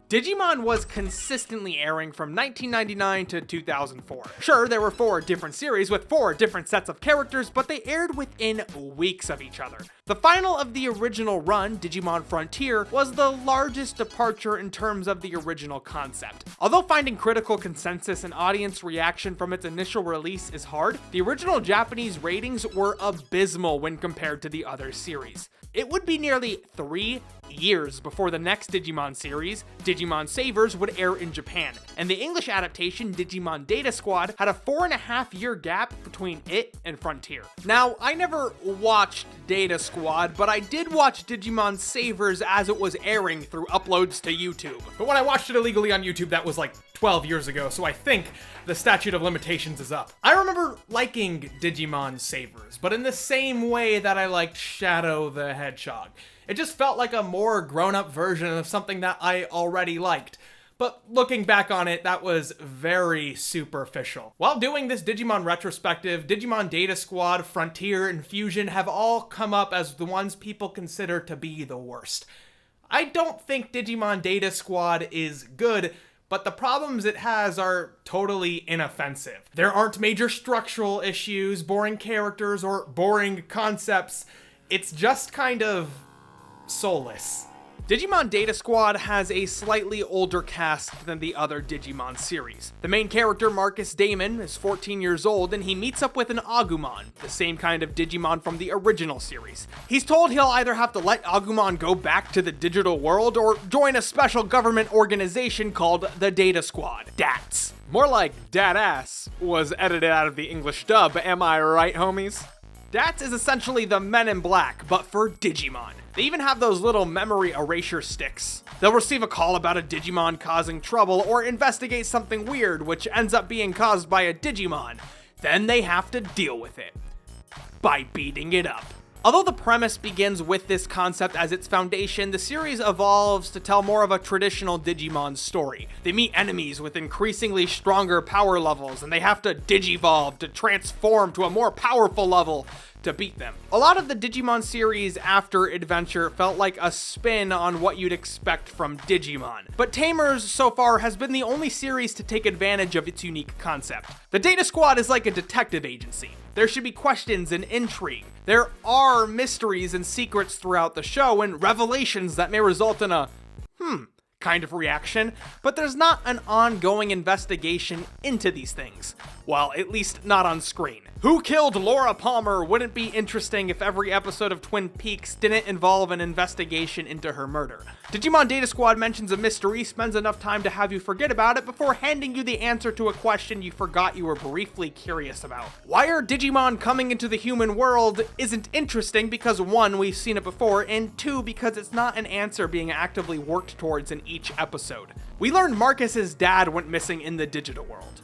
Digimon was consistently airing from 1999 to 2004. Sure, there were 4 different series with 4 different sets of characters, but they aired within weeks of each other. The final of the original run, Digimon Frontier, was the largest departure in terms of the original concept. Although finding critical consensus and audience reaction from its initial release is hard, the original Japanese ratings were abysmal when compared to the other series. It would be nearly 3 years before the next Digimon series, Digimon Savers, would air in Japan, and the English adaptation, Digimon Data Squad, had a 4.5-year gap between it and Frontier. Now, I never watched Data Squad, but I did watch Digimon Savers as it was airing through uploads to YouTube. But when I watched it illegally on YouTube, that was like 12 years ago, so I think the statute of limitations is up. I remember liking Digimon Savers, but in the same way that I liked Shadow the Hedgehog. It just felt like a more grown-up version of something that I already liked. But looking back on it, that was very superficial. While doing this Digimon retrospective, Digimon Data Squad, Frontier, and Fusion have all come up as the ones people consider to be the worst. I don't think Digimon Data Squad is good, but the problems it has are totally inoffensive. There aren't major structural issues, boring characters, or boring concepts. It's just kind of soulless. Digimon Data Squad has a slightly older cast than the other Digimon series. The main character, Marcus Damon, is 14 years old and he meets up with an Agumon, the same kind of Digimon from the original series. He's told he'll either have to let Agumon go back to the digital world or join a special government organization called the Data Squad, DATS. More like DAT-ass was edited out of the English dub, am I right, homies? DATS is essentially the Men in Black, but for Digimon. They even have those little memory erasure sticks. They'll receive a call about a Digimon causing trouble or investigate something weird which ends up being caused by a Digimon. Then they have to deal with it by beating it up. Although the premise begins with this concept as its foundation, the series evolves to tell more of a traditional Digimon story. They meet enemies with increasingly stronger power levels, and they have to digivolve to transform to a more powerful level to beat them. A lot of the Digimon series after Adventure felt like a spin on what you'd expect from Digimon, but Tamers so far has been the only series to take advantage of its unique concept. The Data Squad is like a detective agency. There should be questions and intrigue. There are mysteries and secrets throughout the show and revelations that may result in a kind of reaction, but there's not an ongoing investigation into these things. Well, at least not on screen. Who killed Laura Palmer wouldn't be interesting if every episode of Twin Peaks didn't involve an investigation into her murder. Digimon Data Squad mentions a mystery, spends enough time to have you forget about it before handing you the answer to a question you forgot you were briefly curious about. Why are Digimon coming into the human world isn't interesting because 1, we've seen it before, and 2, because it's not an answer being actively worked towards in each episode. We learned Marcus's dad went missing in the digital world.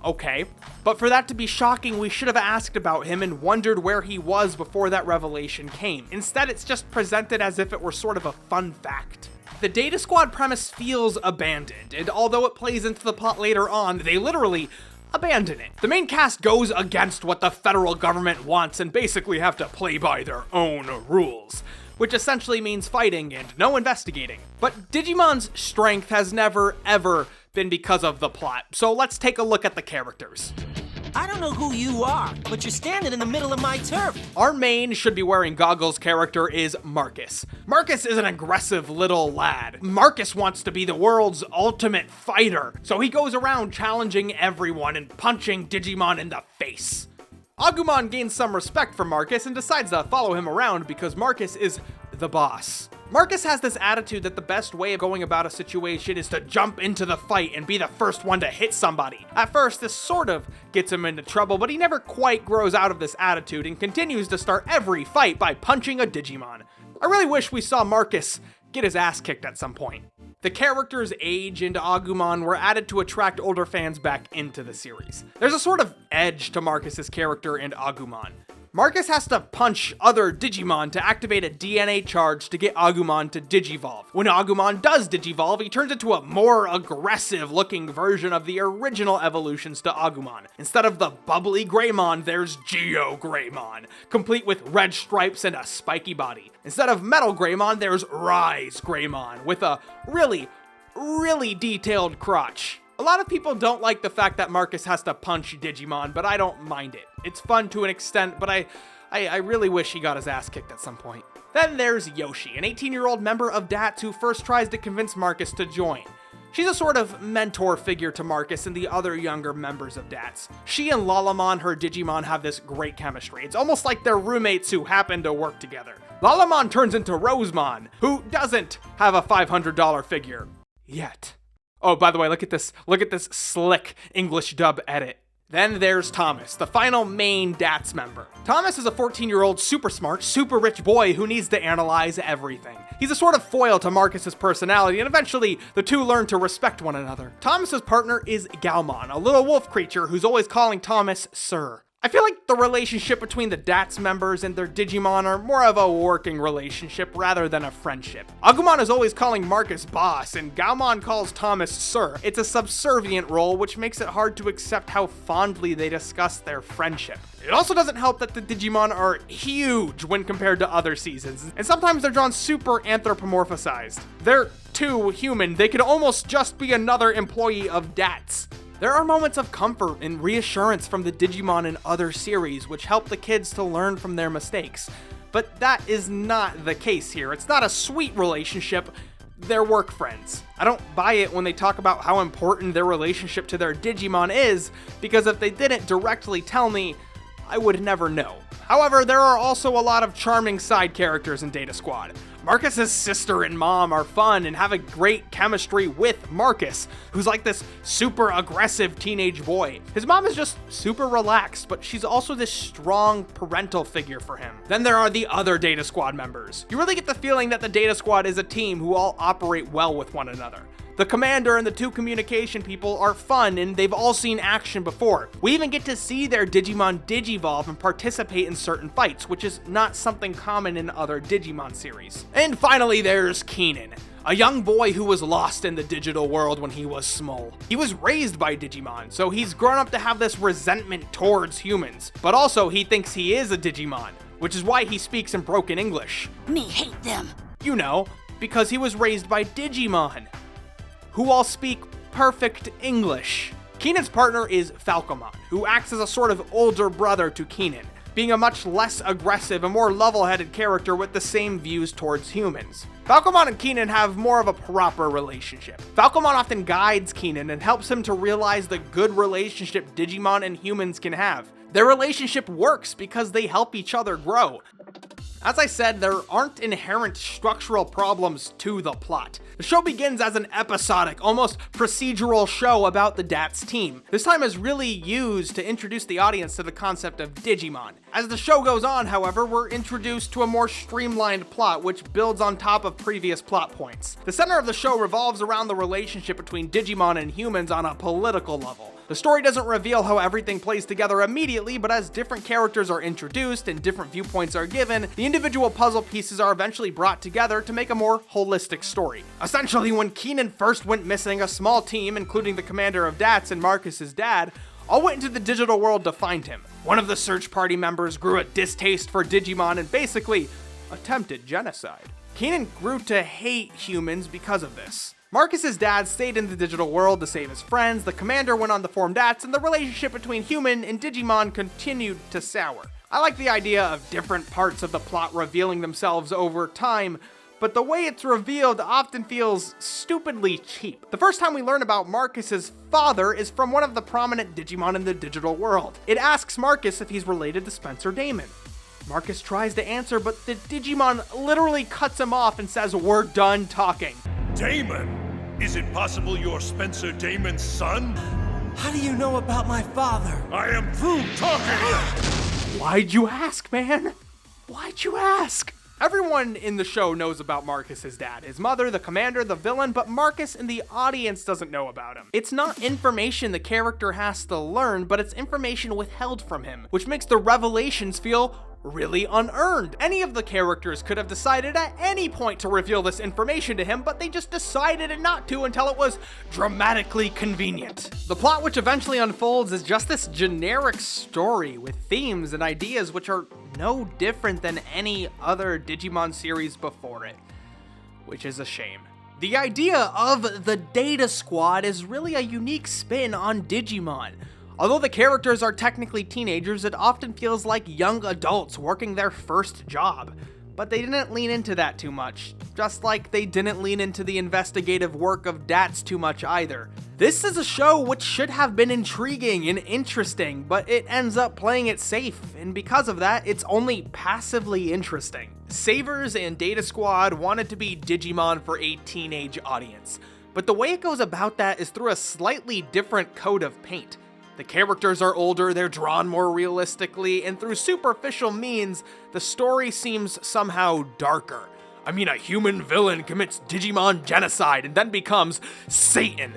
Okay, but for that to be shocking, we should have asked about him and wondered where he was before that revelation came. Instead, it's just presented as if it were sort of a fun fact. The Data Squad premise feels abandoned, and although it plays into the plot later on, they literally abandon it. The main cast goes against what the federal government wants and basically have to play by their own rules, which essentially means fighting and no investigating. But Digimon's strength has never, ever been because of the plot, so let's take a look at the characters. I don't know who you are, but you're standing in the middle of my turf. Our main should be wearing goggles character is Marcus. Marcus is an aggressive little lad. Marcus wants to be the world's ultimate fighter, so he goes around challenging everyone and punching Digimon in the face. Agumon gains some respect for Marcus and decides to follow him around because Marcus is the boss. Marcus has this attitude that the best way of going about a situation is to jump into the fight and be the first one to hit somebody. At first, this sort of gets him into trouble, but he never quite grows out of this attitude and continues to start every fight by punching a Digimon. I really wish we saw Marcus get his ass kicked at some point. The character's age and Agumon were added to attract older fans back into the series. There's a sort of edge to Marcus's character and Agumon. Marcus has to punch other Digimon to activate a DNA charge to get Agumon to digivolve. When Agumon does digivolve, he turns into a more aggressive looking version of the original evolutions to Agumon. Instead of the bubbly Greymon, there's Geo Greymon, complete with red stripes and a spiky body. Instead of Metal Greymon, there's Rise Greymon, with a really really detailed crotch. A lot of people don't like the fact that Marcus has to punch Digimon, but I don't mind it. It's fun to an extent, but I really wish he got his ass kicked at some point. Then there's Yoshi, an 18-year-old member of DATS who first tries to convince Marcus to join. She's a sort of mentor figure to Marcus and the other younger members of DATS. She and Lalamon, her Digimon, have this great chemistry. It's almost like they're roommates who happen to work together. Lalamon turns into Rosemon, who doesn't have a $500 figure. Yet. Oh, by the way, look at this slick English dub edit. Then there's Thomas, the final main DATS member. Thomas is a 14-year-old super smart, super rich boy who needs to analyze everything. He's a sort of foil to Marcus's personality, and eventually the two learn to respect one another. Thomas's partner is Galmon, a little wolf creature who's always calling Thomas Sir. I feel like the relationship between the DATS members and their Digimon are more of a working relationship rather than a friendship. Agumon is always calling Marcus boss, and Gaomon calls Thomas sir. It's a subservient role, which makes it hard to accept how fondly they discuss their friendship. It also doesn't help that the Digimon are huge when compared to other seasons, and sometimes they're drawn super anthropomorphized. They're too human, they could almost just be another employee of DATS. There are moments of comfort and reassurance from the Digimon in other series, which help the kids to learn from their mistakes. But that is not the case here. It's not a sweet relationship, they're work friends. I don't buy it when they talk about how important their relationship to their Digimon is, because if they didn't directly tell me, I would never know. However, there are also a lot of charming side characters in Data Squad. Marcus's sister and mom are fun and have a great chemistry with Marcus, who's like this super aggressive teenage boy. His mom is just super relaxed, but she's also this strong parental figure for him. Then there are the other Data Squad members. You really get the feeling that the Data Squad is a team who all operate well with one another. The commander and the two communication people are fun, and they've all seen action before. We even get to see their Digimon digivolve and participate in certain fights, which is not something common in other Digimon series. And finally, there's Keenan, a young boy who was lost in the digital world when he was small. He was raised by Digimon, so he's grown up to have this resentment towards humans, but also he thinks he is a Digimon, which is why he speaks in broken English. Me hate them. You know, because he was raised by Digimon, who all speak perfect English. Keenan's partner is Falcomon, who acts as a sort of older brother to Keenan, being a much less aggressive and more level-headed character with the same views towards humans. Falcomon and Keenan have more of a proper relationship. Falcomon often guides Keenan and helps him to realize the good relationship Digimon and humans can have. Their relationship works because they help each other grow. As I said, there aren't inherent structural problems to the plot. The show begins as an episodic, almost procedural show about the DATS team. This time is really used to introduce the audience to the concept of Digimon. As the show goes on, however, we're introduced to a more streamlined plot which builds on top of previous plot points. The center of the show revolves around the relationship between Digimon and humans on a political level. The story doesn't reveal how everything plays together immediately, but as different characters are introduced and different viewpoints are given, the individual puzzle pieces are eventually brought together to make a more holistic story. Essentially, when Keenan first went missing, a small team, including the commander of DATS and Marcus's dad, all went into the digital world to find him. One of the search party members grew a distaste for Digimon and basically attempted genocide. Keenan grew to hate humans because of this. Marcus's dad stayed in the digital world to save his friends, the commander went on to form DATS, and the relationship between human and Digimon continued to sour. I like the idea of different parts of the plot revealing themselves over time, but the way it's revealed often feels stupidly cheap. The first time we learn about Marcus's father is from one of the prominent Digimon in the digital world. It asks Marcus if he's related to Spencer Damon. Marcus tries to answer, but the Digimon literally cuts him off and says, "We're done talking." Damon? Is it possible you're Spencer Damon's son? How do you know about my father? I am through talking! Why'd you ask, man? Why'd you ask? Everyone in the show knows about Marcus's dad, his mother, the commander, the villain, but Marcus and the audience doesn't know about him. It's not information the character has to learn, but it's information withheld from him, which makes the revelations feel really unearned. Any of the characters could have decided at any point to reveal this information to him, but they just decided not to until it was dramatically convenient. The plot which eventually unfolds is just this generic story with themes and ideas which are no different than any other Digimon series before it, which is a shame. The idea of the Data Squad is really a unique spin on Digimon. Although the characters are technically teenagers, it often feels like young adults working their first job. But they didn't lean into that too much, just like they didn't lean into the investigative work of DATS too much either. This is a show which should have been intriguing and interesting, but it ends up playing it safe, and because of that, it's only passively interesting. Savers and Data Squad wanted to be Digimon for a teenage audience, but the way it goes about that is through a slightly different coat of paint. The characters are older, they're drawn more realistically, and through superficial means, the story seems somehow darker. I mean, a human villain commits Digimon genocide and then becomes Satan,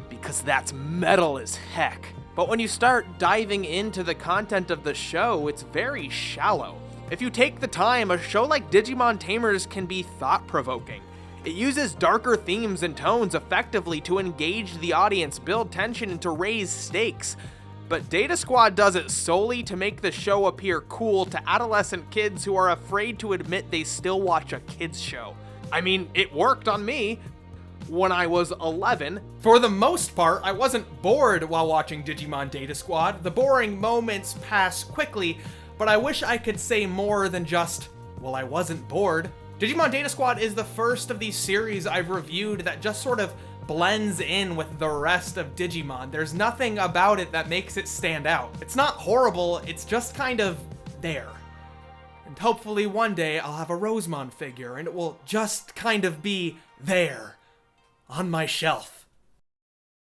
because that's metal as heck. But when you start diving into the content of the show, it's very shallow. If you take the time, a show like Digimon Tamers can be thought-provoking. It uses darker themes and tones effectively to engage the audience, build tension, and to raise stakes. But Data Squad does it solely to make the show appear cool to adolescent kids who are afraid to admit they still watch a kids show. I mean, it worked on me when I was 11. For the most part, I wasn't bored while watching Digimon Data Squad. The boring moments pass quickly, but I wish I could say more than just, well, I wasn't bored. Digimon Data Squad is the first of these series I've reviewed that just sort of blends in with the rest of Digimon. There's nothing about it that makes it stand out. It's not horrible, it's just kind of there. And hopefully one day I'll have a Rosemon figure and it will just kind of be there on my shelf.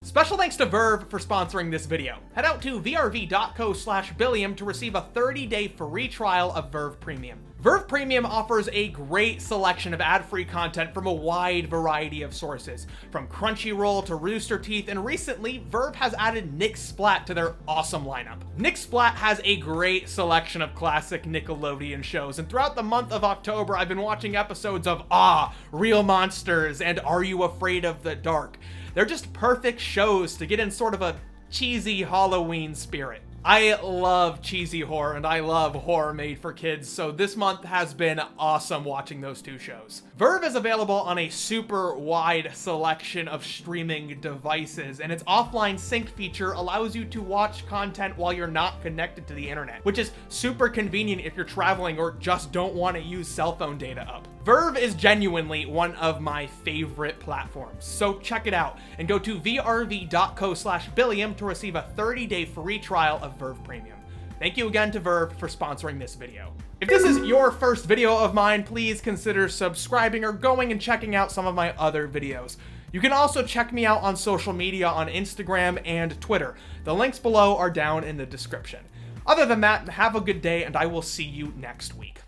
Special thanks to Verve for sponsoring this video. Head out to vrv.co/Billiam to receive a 30-day free trial of Verve Premium. Verve Premium offers a great selection of ad-free content from a wide variety of sources, from Crunchyroll to Rooster Teeth, and recently, Verve has added Nick Splat to their awesome lineup. Nick Splat has a great selection of classic Nickelodeon shows, and throughout the month of October, I've been watching episodes of Real Monsters, and Are You Afraid of the Dark? They're just perfect shows to get in sort of a cheesy Halloween spirit. I love cheesy horror and I love horror made for kids, so this month has been awesome watching those two shows. Verve is available on a super wide selection of streaming devices, and its offline sync feature allows you to watch content while you're not connected to the internet, which is super convenient if you're traveling or just don't want to use cell phone data up. Verve is genuinely one of my favorite platforms, so check it out and go to vrv.co/Billiam to receive a 30-day free trial of Verve Premium. Thank you again to Verve for sponsoring this video. If this is your first video of mine, please consider subscribing or going and checking out some of my other videos. You can also check me out on social media on Instagram and Twitter. The links below are down in the description. Other than that, have a good day and I will see you next week.